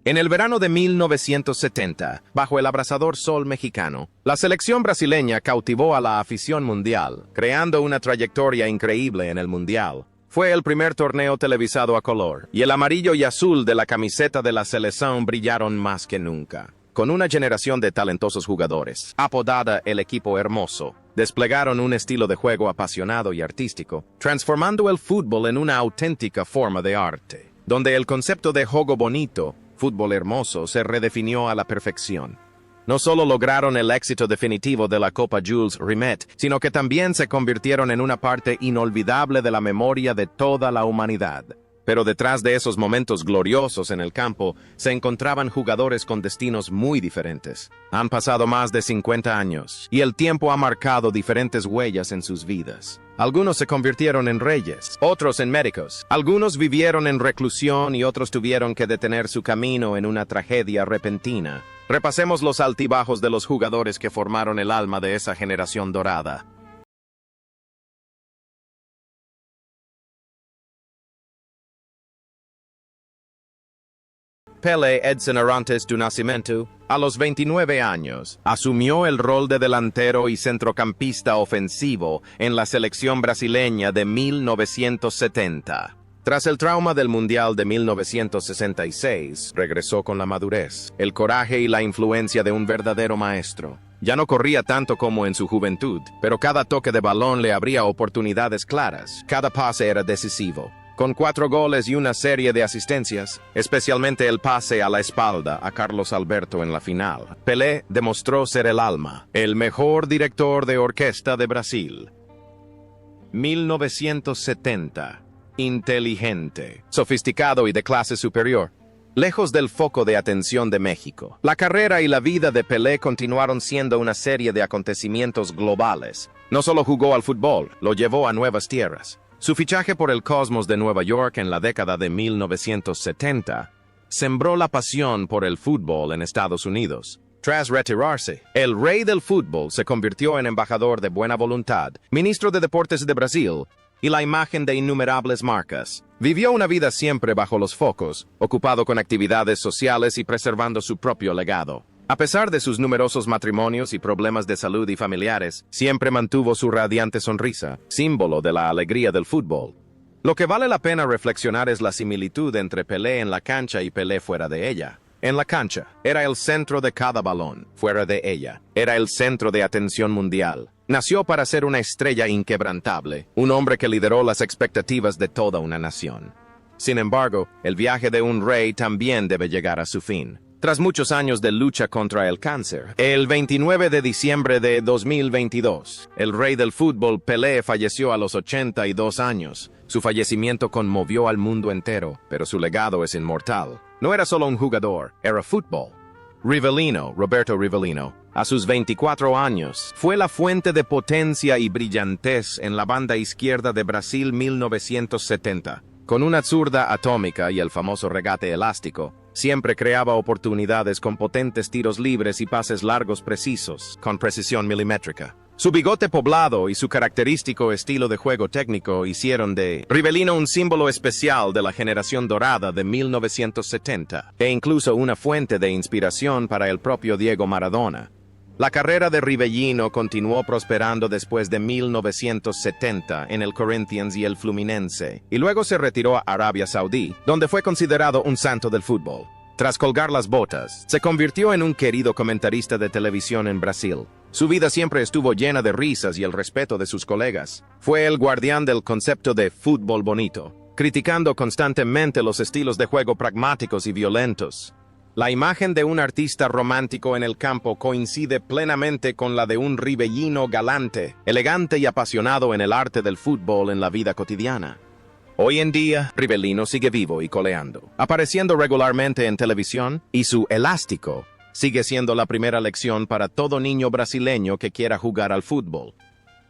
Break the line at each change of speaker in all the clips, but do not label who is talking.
En el verano de 1970, bajo el abrasador sol mexicano, la selección brasileña cautivó a la afición mundial, creando una trayectoria increíble en el mundial. Fue el primer torneo televisado a color, y el amarillo y azul de la camiseta de la selección brillaron más que nunca. Con una generación de talentosos jugadores, apodada el equipo hermoso, desplegaron un estilo de juego apasionado y artístico, transformando el fútbol en una auténtica forma de arte, donde el concepto de juego bonito, fútbol hermoso, se redefinió a la perfección. No solo lograron el éxito definitivo de la Copa Jules Rimet, sino que también se convirtieron en una parte inolvidable de la memoria de toda la humanidad. Pero detrás de esos momentos gloriosos en el campo, se encontraban jugadores con destinos muy diferentes. Han pasado más de 50 años, y el tiempo ha marcado diferentes huellas en sus vidas. Algunos se convirtieron en reyes, otros en médicos. Algunos vivieron en reclusión y otros tuvieron que detener su camino en una tragedia repentina. Repasemos los altibajos de los jugadores que formaron el alma de esa generación dorada. Pelé Edson Arantes do Nascimento, a los 29 años, asumió el rol de delantero y centrocampista ofensivo en la selección brasileña de 1970. Tras el trauma del Mundial de 1966, regresó con la madurez, el coraje y la influencia de un verdadero maestro. Ya no corría tanto como en su juventud, pero cada toque de balón le abría oportunidades claras, cada pase era decisivo. Con 4 goles y una serie de asistencias, especialmente el pase a la espalda a Carlos Alberto en la final, Pelé demostró ser el alma, el mejor director de orquesta de Brasil. 1970. Inteligente, sofisticado y de clase superior. Lejos del foco de atención de México, la carrera y la vida de Pelé continuaron siendo una serie de acontecimientos globales. No solo jugó al fútbol, lo llevó a nuevas tierras. Su fichaje por el Cosmos de Nueva York en la década de 1970 sembró la pasión por el fútbol en Estados Unidos. Tras retirarse, el rey del fútbol se convirtió en embajador de buena voluntad, ministro de Deportes de Brasil y la imagen de innumerables marcas. Vivió una vida siempre bajo los focos, ocupado con actividades sociales y preservando su propio legado. A pesar de sus numerosos matrimonios y problemas de salud y familiares, siempre mantuvo su radiante sonrisa, símbolo de la alegría del fútbol. Lo que vale la pena reflexionar es la similitud entre Pelé en la cancha y Pelé fuera de ella. En la cancha, era el centro de cada balón. Fuera de ella, era el centro de atención mundial. Nació para ser una estrella inquebrantable, un hombre que lideró las expectativas de toda una nación. Sin embargo, el viaje de un rey también debe llegar a su fin. Tras muchos años de lucha contra el cáncer, el 29 de diciembre de 2022, el rey del fútbol Pelé falleció a los 82 años. Su fallecimiento conmovió al mundo entero, pero su legado es inmortal. No era solo un jugador, era fútbol. Rivellino, Roberto Rivellino, a sus 24 años, fue la fuente de potencia y brillantez en la banda izquierda de Brasil 1970. Con una zurda atómica y el famoso regate elástico, siempre creaba oportunidades con potentes tiros libres y pases largos precisos, con precisión milimétrica. Su bigote poblado y su característico estilo de juego técnico hicieron de Rivellino un símbolo especial de la generación dorada de 1970, e incluso una fuente de inspiración para el propio Diego Maradona. La carrera de Rivellino continuó prosperando después de 1970 en el Corinthians y el Fluminense, y luego se retiró a Arabia Saudí, donde fue considerado un santo del fútbol. Tras colgar las botas, se convirtió en un querido comentarista de televisión en Brasil. Su vida siempre estuvo llena de risas y el respeto de sus colegas. Fue el guardián del concepto de fútbol bonito, criticando constantemente los estilos de juego pragmáticos y violentos. La imagen de un artista romántico en el campo coincide plenamente con la de un rivellino galante, elegante y apasionado en el arte del fútbol en la vida cotidiana. Hoy en día, Rivellino sigue vivo y coleando, apareciendo regularmente en televisión, y su elástico sigue siendo la primera lección para todo niño brasileño que quiera jugar al fútbol.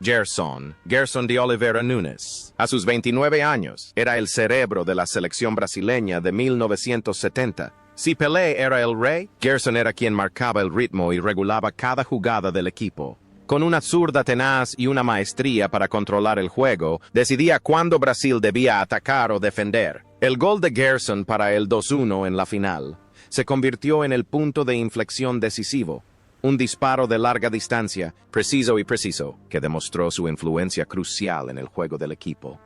Gerson de Oliveira Nunes, a sus 29 años, era el cerebro de la selección brasileña de 1970. Si Pelé era el rey, Gerson era quien marcaba el ritmo y regulaba cada jugada del equipo. Con una zurda tenaz y una maestría para controlar el juego, decidía cuándo Brasil debía atacar o defender. El gol de Gerson para el 2-1 en la final se convirtió en el punto de inflexión decisivo. Un disparo de larga distancia, preciso y preciso, que demostró su influencia crucial en el juego del equipo.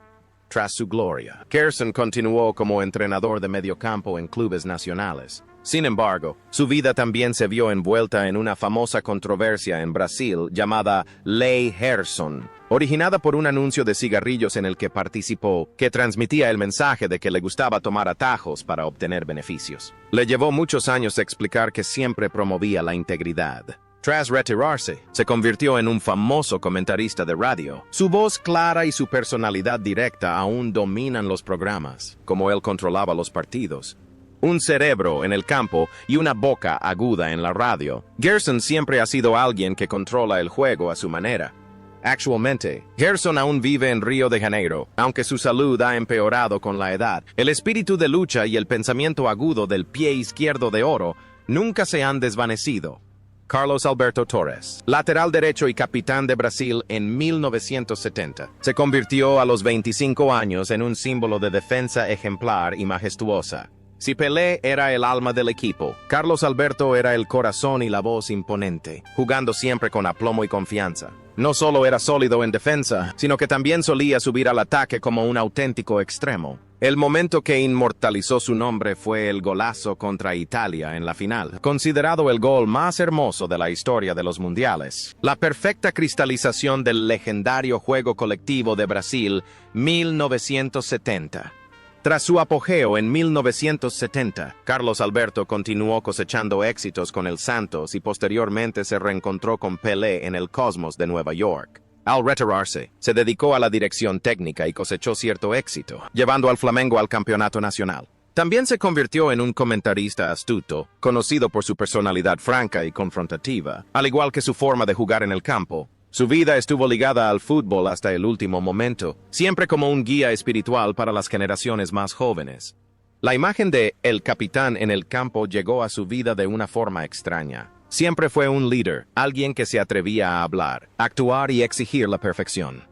Tras su gloria, Gerson continuó como entrenador de mediocampo en clubes nacionales. Sin embargo, su vida también se vio envuelta en una famosa controversia en Brasil llamada Ley Gerson, originada por un anuncio de cigarrillos en el que participó, que transmitía el mensaje de que le gustaba tomar atajos para obtener beneficios. Le llevó muchos años explicar que siempre promovía la integridad. Tras retirarse, se convirtió en un famoso comentarista de radio. Su voz clara y su personalidad directa aún dominan los programas, como él controlaba los partidos. Un cerebro en el campo y una boca aguda en la radio. Gerson siempre ha sido alguien que controla el juego a su manera. Actualmente, Gerson aún vive en Río de Janeiro, aunque su salud ha empeorado con la edad. El espíritu de lucha y el pensamiento agudo del pie izquierdo de oro nunca se han desvanecido. Carlos Alberto Torres, lateral derecho y capitán de Brasil en 1970, se convirtió a los 25 años en un símbolo de defensa ejemplar y majestuosa. Si Pelé era el alma del equipo, Carlos Alberto era el corazón y la voz imponente, jugando siempre con aplomo y confianza. No solo era sólido en defensa, sino que también solía subir al ataque como un auténtico extremo. El momento que inmortalizó su nombre fue el golazo contra Italia en la final, considerado el gol más hermoso de la historia de los mundiales. La perfecta cristalización del legendario juego colectivo de Brasil, 1970. Tras su apogeo en 1970, Carlos Alberto continuó cosechando éxitos con el Santos y posteriormente se reencontró con Pelé en el Cosmos de Nueva York. Al retirarse, se dedicó a la dirección técnica y cosechó cierto éxito, llevando al Flamengo al campeonato nacional. También se convirtió en un comentarista astuto, conocido por su personalidad franca y confrontativa, al igual que su forma de jugar en el campo. Su vida estuvo ligada al fútbol hasta el último momento, siempre como un guía espiritual para las generaciones más jóvenes. La imagen de el capitán en el campo llegó a su vida de una forma extraña. Siempre fue un líder, alguien que se atrevía a hablar, actuar y exigir la perfección.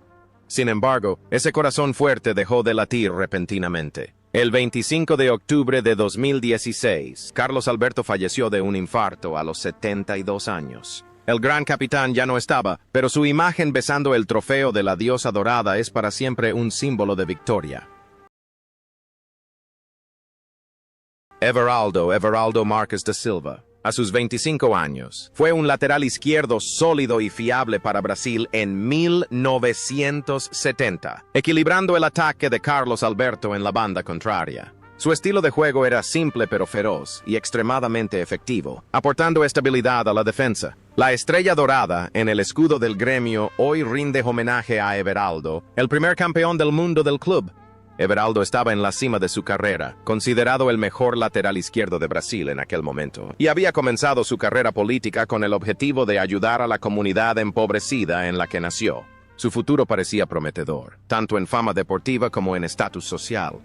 Sin embargo, ese corazón fuerte dejó de latir repentinamente. El 25 de octubre de 2016, Carlos Alberto falleció de un infarto a los 72 años. El gran capitán ya no estaba, pero su imagen besando el trofeo de la diosa dorada es para siempre un símbolo de victoria. Everaldo Marques da Silva, a sus 25 años, fue un lateral izquierdo sólido y fiable para Brasil en 1970, equilibrando el ataque de Carlos Alberto en la banda contraria. Su estilo de juego era simple pero feroz y extremadamente efectivo, aportando estabilidad a la defensa. La estrella dorada en el escudo del gremio hoy rinde homenaje a Everaldo, el primer campeón del mundo del club. Everaldo estaba en la cima de su carrera, considerado el mejor lateral izquierdo de Brasil en aquel momento, y había comenzado su carrera política con el objetivo de ayudar a la comunidad empobrecida en la que nació. Su futuro parecía prometedor, tanto en fama deportiva como en estatus social.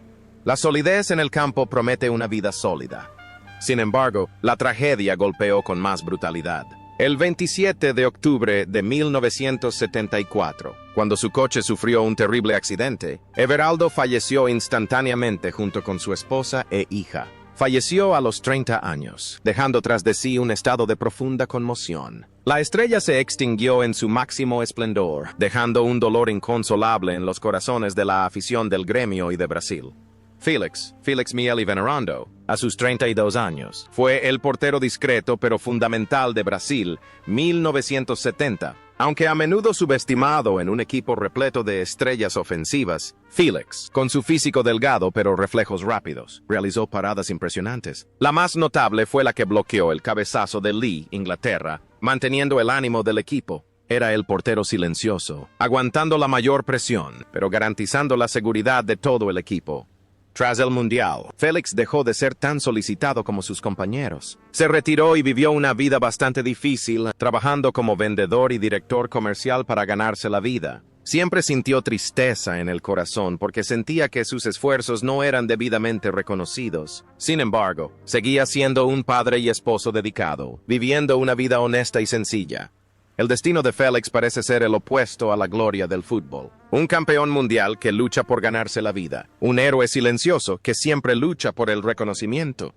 La solidez en el campo promete una vida sólida. Sin embargo, la tragedia golpeó con más brutalidad. El 27 de octubre de 1974, cuando su coche sufrió un terrible accidente, Everaldo falleció instantáneamente junto con su esposa e hija. Falleció a los 30 años, dejando tras de sí un estado de profunda conmoción. La estrella se extinguió en su máximo esplendor, dejando un dolor inconsolable en los corazones de la afición del gremio y de Brasil. Félix Mieli Venerando, a sus 32 años, fue el portero discreto pero fundamental de Brasil, 1970. Aunque a menudo subestimado en un equipo repleto de estrellas ofensivas, Félix, con su físico delgado pero reflejos rápidos, realizó paradas impresionantes. La más notable fue la que bloqueó el cabezazo de Lee, Inglaterra, manteniendo el ánimo del equipo. Era el portero silencioso, aguantando la mayor presión, pero garantizando la seguridad de todo el equipo. Tras el Mundial, Félix dejó de ser tan solicitado como sus compañeros. Se retiró y vivió una vida bastante difícil, trabajando como vendedor y director comercial para ganarse la vida. Siempre sintió tristeza en el corazón porque sentía que sus esfuerzos no eran debidamente reconocidos. Sin embargo, seguía siendo un padre y esposo dedicado, viviendo una vida honesta y sencilla. El destino de Félix parece ser el opuesto a la gloria del fútbol. Un campeón mundial que lucha por ganarse la vida. Un héroe silencioso que siempre lucha por el reconocimiento.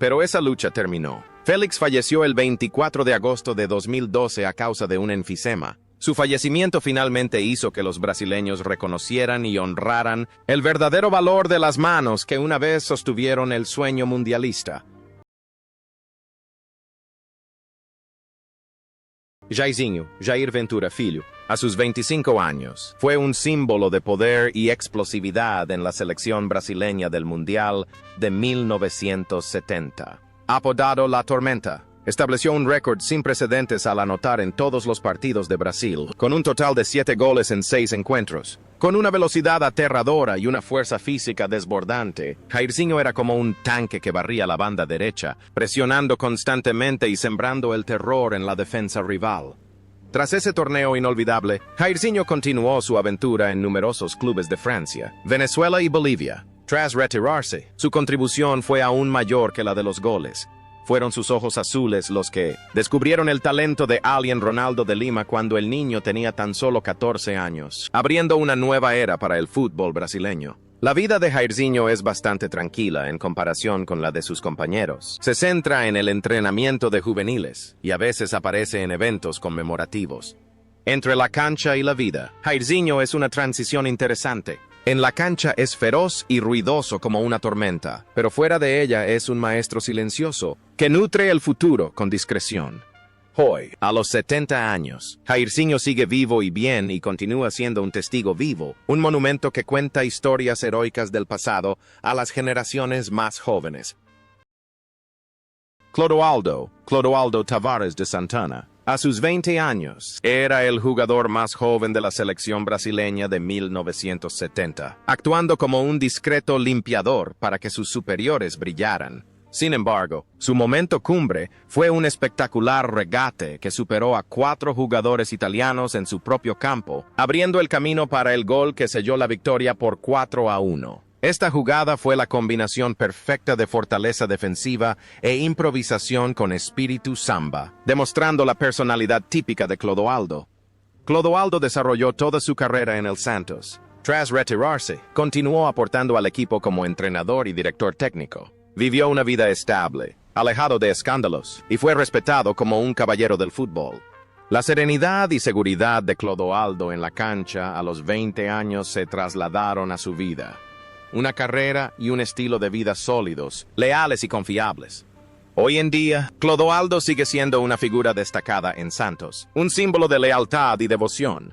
pero esa lucha terminó. Félix falleció el 24 de agosto de 2012 a causa de un enfisema. Su fallecimiento finalmente hizo que los brasileños reconocieran y honraran el verdadero valor de las manos que una vez sostuvieron el sueño mundialista. Jairzinho, Jair Ventura Filho, a sus 25 años, fue un símbolo de poder y explosividad en la selección brasileña del Mundial de 1970. Apodado La Tormenta, estableció un récord sin precedentes al anotar en todos los partidos de Brasil, con un total de 7 goles en 6 encuentros. Con una velocidad aterradora y una fuerza física desbordante, Jairzinho era como un tanque que barría la banda derecha, presionando constantemente y sembrando el terror en la defensa rival. Tras ese torneo inolvidable, Jairzinho continuó su aventura en numerosos clubes de Francia, Venezuela y Bolivia. Tras retirarse, su contribución fue aún mayor que la de los goles. Fueron sus ojos azules los que descubrieron el talento de Alien Ronaldo de Lima cuando el niño tenía tan solo 14 años, abriendo una nueva era para el fútbol brasileño. La vida de Jairzinho es bastante tranquila en comparación con la de sus compañeros. Se centra en el entrenamiento de juveniles y a veces aparece en eventos conmemorativos. Entre la cancha y la vida, Jairzinho es una transición interesante. En la cancha es feroz y ruidoso como una tormenta, pero fuera de ella es un maestro silencioso que nutre el futuro con discreción. Hoy, a los 70 años, Jairzinho sigue vivo y bien y continúa siendo un testigo vivo, un monumento que cuenta historias heroicas del pasado a las generaciones más jóvenes. Clodoaldo Tavares de Santana. A sus 20 años, era el jugador más joven de la selección brasileña de 1970, actuando como un discreto limpiador para que sus superiores brillaran. Sin embargo, su momento cumbre fue un espectacular regate que superó a 4 jugadores italianos en su propio campo, abriendo el camino para el gol que selló la victoria por 4-1. Esta jugada fue la combinación perfecta de fortaleza defensiva e improvisación con espíritu samba, demostrando la personalidad típica de Clodoaldo. Clodoaldo desarrolló toda su carrera en el Santos. Tras retirarse, continuó aportando al equipo como entrenador y director técnico. Vivió una vida estable, alejado de escándalos, y fue respetado como un caballero del fútbol. La serenidad y seguridad de Clodoaldo en la cancha a los 20 años se trasladaron a su vida. Una carrera y un estilo de vida sólidos, leales y confiables. Hoy en día, Clodoaldo sigue siendo una figura destacada en Santos, un símbolo de lealtad y devoción.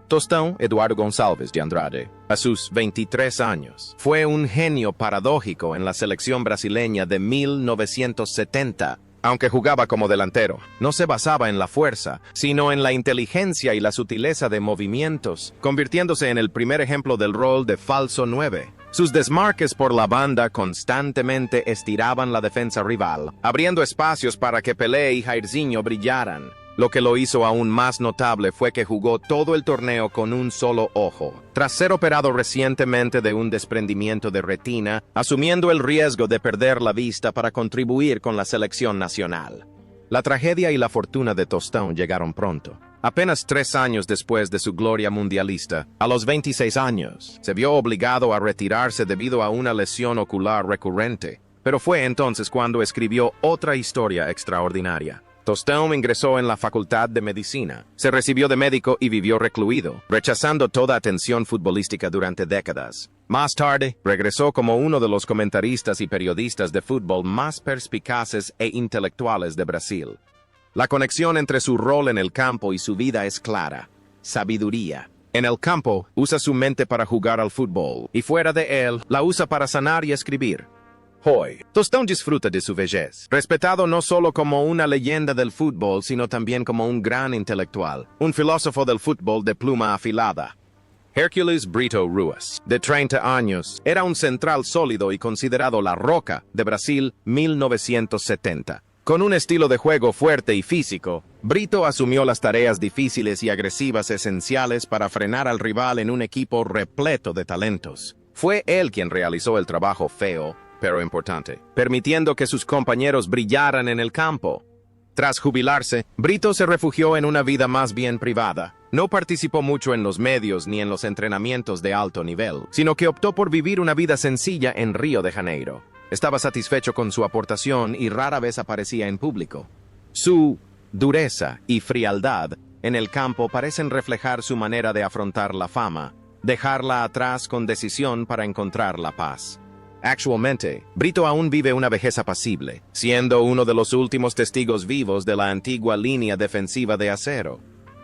Tostão Eduardo Gonçalves de Andrade, a sus 23 años, fue un genio paradójico en la selección brasileña de 1970. Aunque jugaba como delantero, no se basaba en la fuerza, sino en la inteligencia y la sutileza de movimientos, convirtiéndose en el primer ejemplo del rol de falso 9. Sus desmarques por la banda constantemente estiraban la defensa rival, abriendo espacios para que Pelé y Jairzinho brillaran. Lo que lo hizo aún más notable fue que jugó todo el torneo con un solo ojo, tras ser operado recientemente de un desprendimiento de retina, asumiendo el riesgo de perder la vista para contribuir con la selección nacional. La tragedia y la fortuna de Tostão llegaron pronto. Apenas 3 años después de su gloria mundialista, a los 26 años, se vio obligado a retirarse debido a una lesión ocular recurrente, pero fue entonces cuando escribió otra historia extraordinaria. Tostão ingresó en la Facultad de Medicina, se recibió de médico y vivió recluido, rechazando toda atención futbolística durante décadas. Más tarde, regresó como uno de los comentaristas y periodistas de fútbol más perspicaces e intelectuales de Brasil. La conexión entre su rol en el campo y su vida es clara. Sabiduría. En el campo, usa su mente para jugar al fútbol, y fuera de él, la usa para sanar y escribir. Hoy, Tostão disfruta de su vejez, respetado no solo como una leyenda del fútbol, sino también como un gran intelectual, un filósofo del fútbol de pluma afilada. Hércules Brito Ruas, de 30 años, era un central sólido y considerado la roca de Brasil 1970. Con un estilo de juego fuerte y físico, Brito asumió las tareas difíciles y agresivas esenciales para frenar al rival en un equipo repleto de talentos. Fue él quien realizó el trabajo feo, pero importante, permitiendo que sus compañeros brillaran en el campo. Tras jubilarse, Brito se refugió en una vida más bien privada. No participó mucho en los medios ni en los entrenamientos de alto nivel, sino que optó por vivir una vida sencilla en Río de Janeiro. Estaba satisfecho con su aportación y rara vez aparecía en público. Su dureza y frialdad en el campo parecen reflejar su manera de afrontar la fama, dejarla atrás con decisión para encontrar la paz. Actualmente, Brito aún vive una vejez apacible, siendo uno de los últimos testigos vivos de la antigua línea defensiva de acero.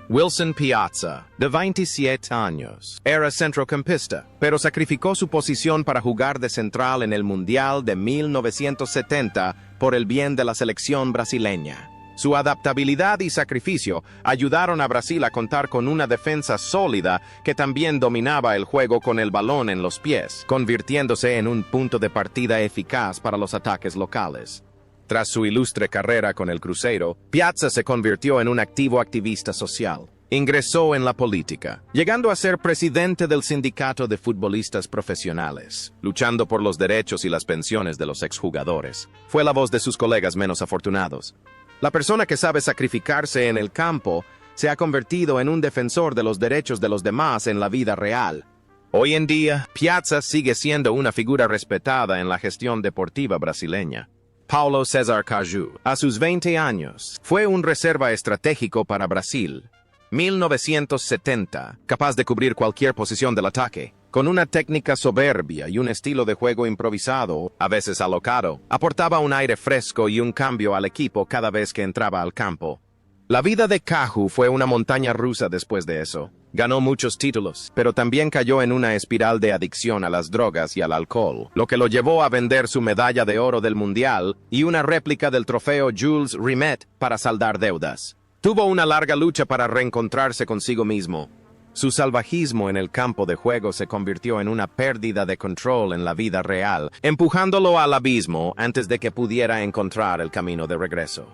Wilson Piazza, de 27 años, era centrocampista, pero sacrificó su posición para jugar de central en el Mundial de 1970 por el bien de la selección brasileña. Su adaptabilidad y sacrificio ayudaron a Brasil a contar con una defensa sólida que también dominaba el juego con el balón en los pies, convirtiéndose en un punto de partida eficaz para los ataques locales. Tras su ilustre carrera con el Cruzeiro, Piazza se convirtió en un activo activista social. Ingresó en la política, llegando a ser presidente del Sindicato de Futbolistas Profesionales, luchando por los derechos y las pensiones de los exjugadores. Fue la voz de sus colegas menos afortunados. La persona que sabe sacrificarse en el campo se ha convertido en un defensor de los derechos de los demás en la vida real. Hoy en día, Piazza sigue siendo una figura respetada en la gestión deportiva brasileña. Paulo César Caju, a sus 20 años, fue un reserva estratégico para Brasil. 1970, capaz de cubrir cualquier posición del ataque. Con una técnica soberbia y un estilo de juego improvisado, a veces alocado, aportaba un aire fresco y un cambio al equipo cada vez que entraba al campo. La vida de Caju fue una montaña rusa después de eso. Ganó muchos títulos, pero también cayó en una espiral de adicción a las drogas y al alcohol, lo que lo llevó a vender su medalla de oro del Mundial y una réplica del trofeo Jules Rimet para saldar deudas. Tuvo una larga lucha para reencontrarse consigo mismo. Su salvajismo en el campo de juego se convirtió en una pérdida de control en la vida real, empujándolo al abismo antes de que pudiera encontrar el camino de regreso.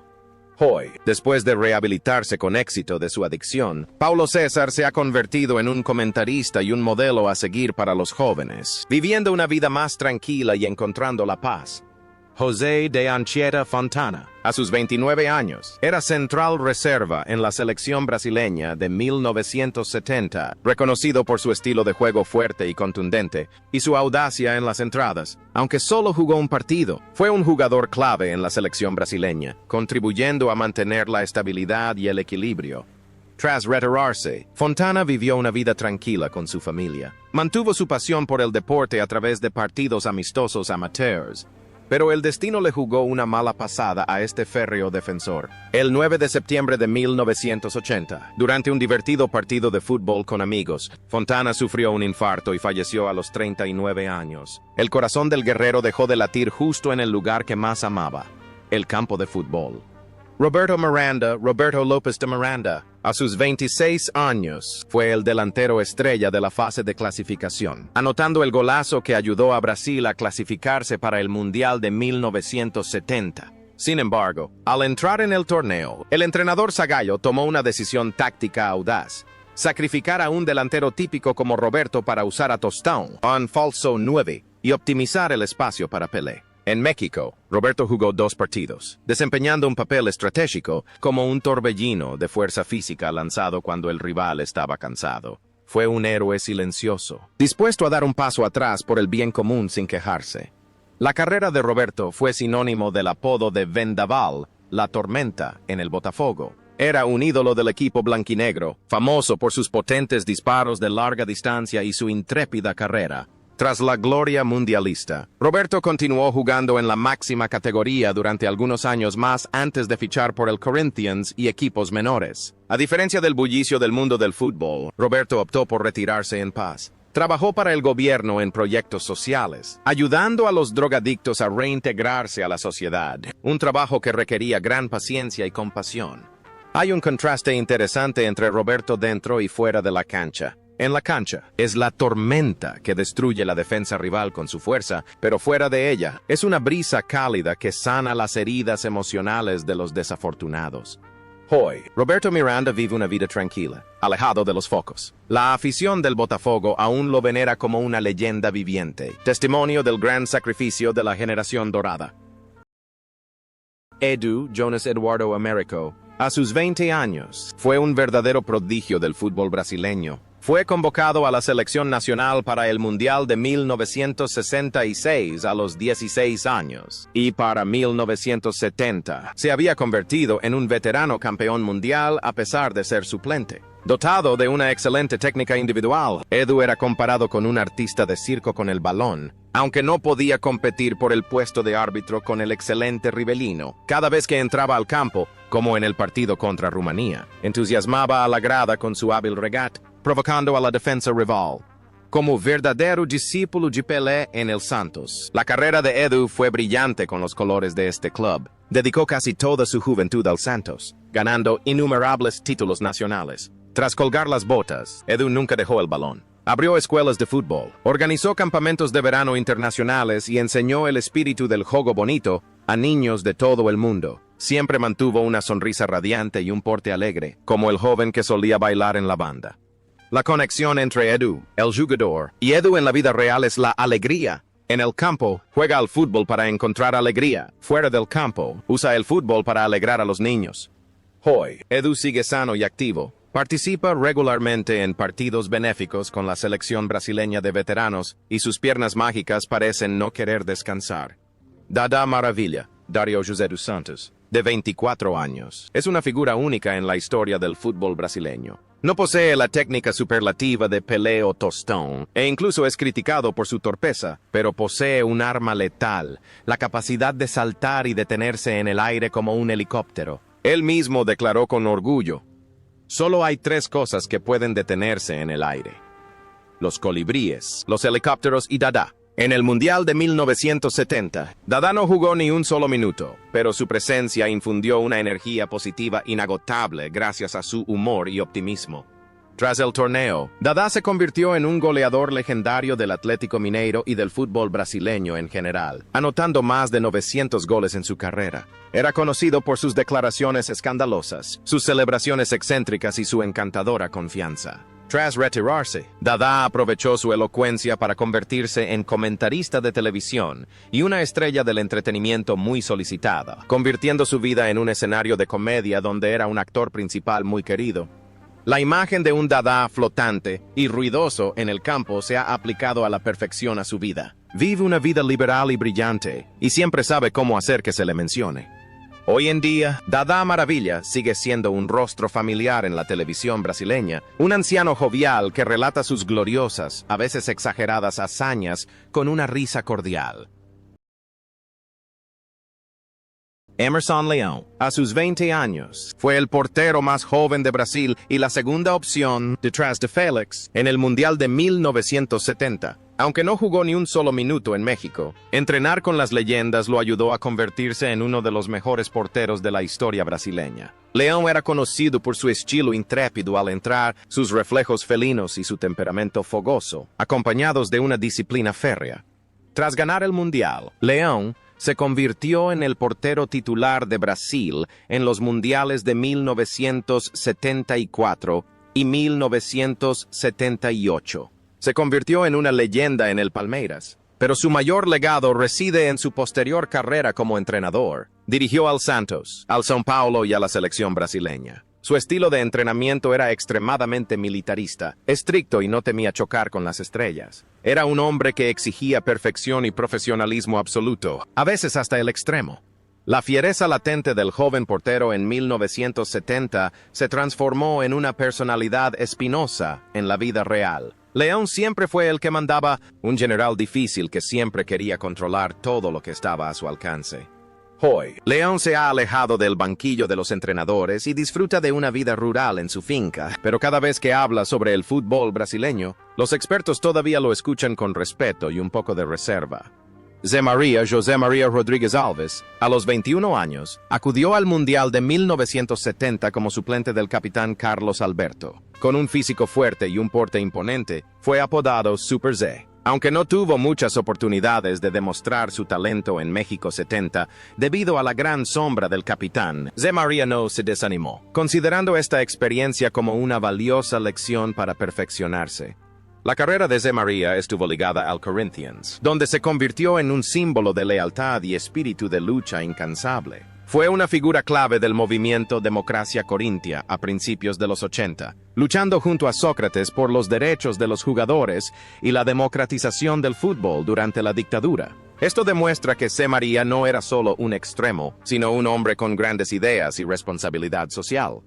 Hoy, después de rehabilitarse con éxito de su adicción, Paulo César se ha convertido en un comentarista y un modelo a seguir para los jóvenes, viviendo una vida más tranquila y encontrando la paz. José de Anchieta Fontana, a sus 29 años, era central reserva en la selección brasileña de 1970, reconocido por su estilo de juego fuerte y contundente, y su audacia en las entradas. Aunque solo jugó un partido, fue un jugador clave en la selección brasileña, contribuyendo a mantener la estabilidad y el equilibrio. Tras retirarse, Fontana vivió una vida tranquila con su familia. Mantuvo su pasión por el deporte a través de partidos amistosos amateurs. Pero el destino le jugó una mala pasada a este férreo defensor. El 9 de septiembre de 1980, durante un divertido partido de fútbol con amigos, Fontana sufrió un infarto y falleció a los 39 años. El corazón del guerrero dejó de latir justo en el lugar que más amaba, el campo de fútbol. Roberto López de Miranda, a sus 26 años, fue el delantero estrella de la fase de clasificación, anotando el golazo que ayudó a Brasil a clasificarse para el Mundial de 1970. Sin embargo, al entrar en el torneo, el entrenador Zagallo tomó una decisión táctica audaz: sacrificar a un delantero típico como Roberto para usar a Tostão, un falso 9, y optimizar el espacio para Pelé. En México, Roberto jugó 2 partidos, desempeñando un papel estratégico como un torbellino de fuerza física lanzado cuando el rival estaba cansado. Fue un héroe silencioso, dispuesto a dar un paso atrás por el bien común sin quejarse. La carrera de Roberto fue sinónimo del apodo de Vendaval, la tormenta, en el Botafogo. Era un ídolo del equipo blanquinegro, famoso por sus potentes disparos de larga distancia y su intrépida carrera. Tras la gloria mundialista, Roberto continuó jugando en la máxima categoría durante algunos años más antes de fichar por el Corinthians y equipos menores. A diferencia del bullicio del mundo del fútbol, Roberto optó por retirarse en paz. Trabajó para el gobierno en proyectos sociales, ayudando a los drogadictos a reintegrarse a la sociedad, un trabajo que requería gran paciencia y compasión. Hay un contraste interesante entre Roberto dentro y fuera de la cancha. En la cancha, es la tormenta que destruye la defensa rival con su fuerza, pero fuera de ella, es una brisa cálida que sana las heridas emocionales de los desafortunados. Hoy, Roberto Miranda vive una vida tranquila, alejado de los focos. La afición del Botafogo aún lo venera como una leyenda viviente, testimonio del gran sacrificio de la generación dorada. Edu Jonas Eduardo Américo, a sus 20 años, fue un verdadero prodigio del fútbol brasileño. Fue convocado a la selección nacional para el Mundial de 1966 a los 16 años, y para 1970 se había convertido en un veterano campeón mundial a pesar de ser suplente. Dotado de una excelente técnica individual, Edu era comparado con un artista de circo con el balón, aunque no podía competir por el puesto de árbitro con el excelente Rivellino. Cada vez que entraba al campo, como en el partido contra Rumanía, entusiasmaba a la grada con su hábil regate, provocando a la defensa rival. Como verdadero discípulo de Pelé en el Santos, la carrera de Edu fue brillante con los colores de este club. Dedicó casi toda su juventud al Santos, ganando innumerables títulos nacionales. Tras colgar las botas, Edu nunca dejó el balón. Abrió escuelas de fútbol, organizó campamentos de verano internacionales y enseñó el espíritu del juego bonito a niños de todo el mundo. Siempre mantuvo una sonrisa radiante y un porte alegre, como el joven que solía bailar en la banda. La conexión entre Edu, el jugador, y Edu en la vida real es la alegría. En el campo, juega al fútbol para encontrar alegría. Fuera del campo, usa el fútbol para alegrar a los niños. Hoy, Edu sigue sano y activo. Participa regularmente en partidos benéficos con la selección brasileña de veteranos y sus piernas mágicas parecen no querer descansar. Dada Maravilla, Dario José dos Santos, de 24 años, es una figura única en la historia del fútbol brasileño. No posee la técnica superlativa de Pelé o Tostão, e incluso es criticado por su torpeza, pero posee un arma letal, la capacidad de saltar y detenerse en el aire como un helicóptero. Él mismo declaró con orgullo: solo hay 3 cosas que pueden detenerse en el aire: los colibríes, los helicópteros y Dada. En el Mundial de 1970, Dada no jugó ni un solo minuto, pero su presencia infundió una energía positiva inagotable gracias a su humor y optimismo. Tras el torneo, Dada se convirtió en un goleador legendario del Atlético Mineiro y del fútbol brasileño en general, anotando más de 900 goles en su carrera. Era conocido por sus declaraciones escandalosas, sus celebraciones excéntricas y su encantadora confianza. Tras retirarse, Dada aprovechó su elocuencia para convertirse en comentarista de televisión y una estrella del entretenimiento muy solicitada, convirtiendo su vida en un escenario de comedia donde era un actor principal muy querido. La imagen de un Dada flotante y ruidoso en el campo se ha aplicado a la perfección a su vida. Vive una vida liberal y brillante, y siempre sabe cómo hacer que se le mencione. Hoy en día, Dada Maravilla sigue siendo un rostro familiar en la televisión brasileña, un anciano jovial que relata sus gloriosas, a veces exageradas hazañas con una risa cordial. Emerson Leão, a sus 20 años, fue el portero más joven de Brasil y la segunda opción, detrás de Félix, en el Mundial de 1970. Aunque no jugó ni un solo minuto en México, entrenar con las leyendas lo ayudó a convertirse en uno de los mejores porteros de la historia brasileña. Leão era conocido por su estilo intrépido al entrar, sus reflejos felinos y su temperamento fogoso, acompañados de una disciplina férrea. Tras ganar el Mundial, Leão se convirtió en el portero titular de Brasil en los mundiales de 1974 y 1978. Se convirtió en una leyenda en el Palmeiras, pero su mayor legado reside en su posterior carrera como entrenador. Dirigió al Santos, al São Paulo y a la selección brasileña. Su estilo de entrenamiento era extremadamente militarista, estricto y no temía chocar con las estrellas. Era un hombre que exigía perfección y profesionalismo absoluto, a veces hasta el extremo. La fiereza latente del joven portero en 1970 se transformó en una personalidad espinosa en la vida real. Leão siempre fue el que mandaba, un general difícil que siempre quería controlar todo lo que estaba a su alcance. Hoy, Leão se ha alejado del banquillo de los entrenadores y disfruta de una vida rural en su finca, pero cada vez que habla sobre el fútbol brasileño, los expertos todavía lo escuchan con respeto y un poco de reserva. José María Rodríguez Alves, a los 21 años, acudió al Mundial de 1970 como suplente del capitán Carlos Alberto. Con un físico fuerte y un porte imponente, fue apodado Super Z. Aunque no tuvo muchas oportunidades de demostrar su talento en México 70, debido a la gran sombra del capitán, Zé María no se desanimó, considerando esta experiencia como una valiosa lección para perfeccionarse. La carrera de Zé María estuvo ligada al Corinthians, donde se convirtió en un símbolo de lealtad y espíritu de lucha incansable. Fue una figura clave del movimiento Democracia Corintia a principios de los 80, luchando junto a Sócrates por los derechos de los jugadores y la democratización del fútbol durante la dictadura. Esto demuestra que C. María no era solo un extremo, sino un hombre con grandes ideas y responsabilidad social.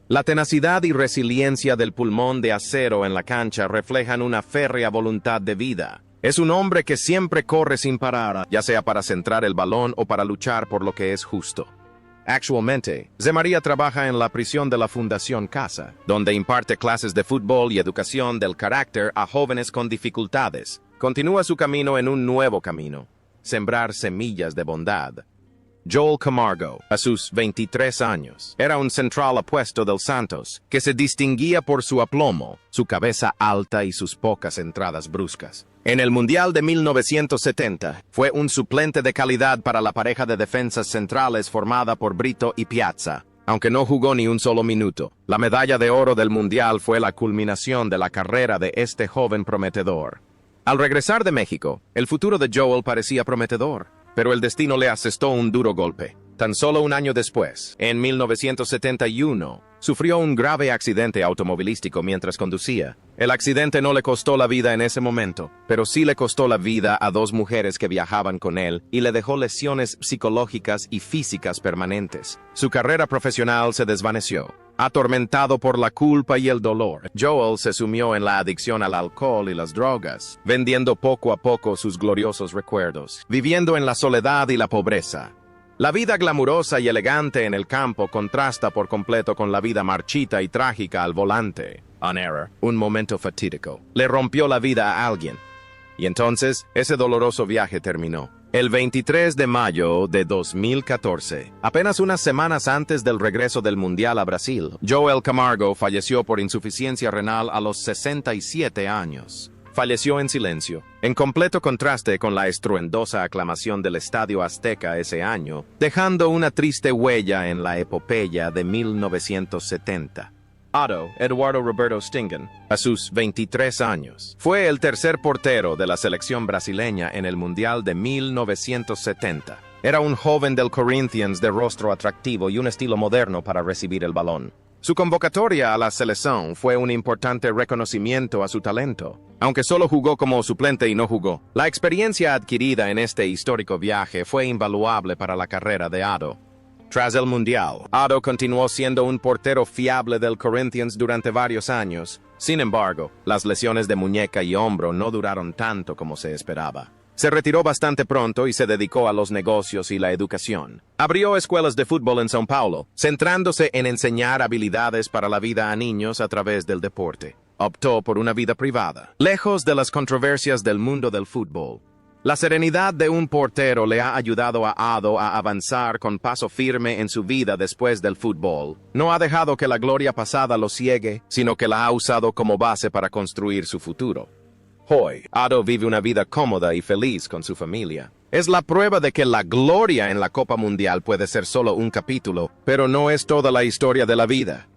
La tenacidad y resiliencia del pulmón de acero en la cancha reflejan una férrea voluntad de vida. Es un hombre que siempre corre sin parar, ya sea para centrar el balón o para luchar por lo que es justo. Actualmente, C. María trabaja en la prisión de la Fundación Casa, donde imparte clases de fútbol y educación del carácter a jóvenes con dificultades. Continúa su camino en un nuevo camino: sembrar semillas de bondad. Joel Camargo, a sus 23 años, era un central apuesto del Santos, que se distinguía por su aplomo, su cabeza alta y sus pocas entradas bruscas. En el Mundial de 1970, fue un suplente de calidad para la pareja de defensas centrales formada por Brito y Piazza, aunque no jugó ni un solo minuto. La medalla de oro del Mundial fue la culminación de la carrera de este joven prometedor. Al regresar de México, el futuro de Joel parecía prometedor, pero el destino le asestó un duro golpe. Tan solo un año después, en 1971, sufrió un grave accidente automovilístico mientras conducía. El accidente no le costó la vida en ese momento, pero sí le costó la vida a 2 mujeres que viajaban con él y le dejó lesiones psicológicas y físicas permanentes. Su carrera profesional se desvaneció. Atormentado por la culpa y el dolor, Joel se sumió en la adicción al alcohol y las drogas, vendiendo poco a poco sus gloriosos recuerdos, viviendo en la soledad y la pobreza. La vida glamurosa y elegante en el campo contrasta por completo con la vida marchita y trágica al volante. On error, un momento fatídico, le rompió la vida a alguien. Y entonces, ese doloroso viaje terminó. El 23 de mayo de 2014, apenas unas semanas antes del regreso del Mundial a Brasil, Joel Camargo falleció por insuficiencia renal a los 67 años. Falleció en silencio, en completo contraste con la estruendosa aclamación del Estadio Azteca ese año, dejando una triste huella en la epopeya de 1970. Otto Eduardo Roberto Stingen, a sus 23 años, fue el tercer portero de la selección brasileña en el Mundial de 1970. Era un joven del Corinthians de rostro atractivo y un estilo moderno para recibir el balón. Su convocatoria a la selección fue un importante reconocimiento a su talento, aunque solo jugó como suplente y no jugó. La experiencia adquirida en este histórico viaje fue invaluable para la carrera de Otto. Tras el Mundial, Otto continuó siendo un portero fiable del Corinthians durante varios años. Sin embargo, las lesiones de muñeca y hombro no duraron tanto como se esperaba. Se retiró bastante pronto y se dedicó a los negocios y la educación. Abrió escuelas de fútbol en São Paulo, centrándose en enseñar habilidades para la vida a niños a través del deporte. Optó por una vida privada, lejos de las controversias del mundo del fútbol. La serenidad de un portero le ha ayudado a Otto a avanzar con paso firme en su vida después del fútbol. No ha dejado que la gloria pasada lo ciegue, sino que la ha usado como base para construir su futuro. Hoy, Otto vive una vida cómoda y feliz con su familia. Es la prueba de que la gloria en la Copa Mundial puede ser solo un capítulo, pero no es toda la historia de la vida.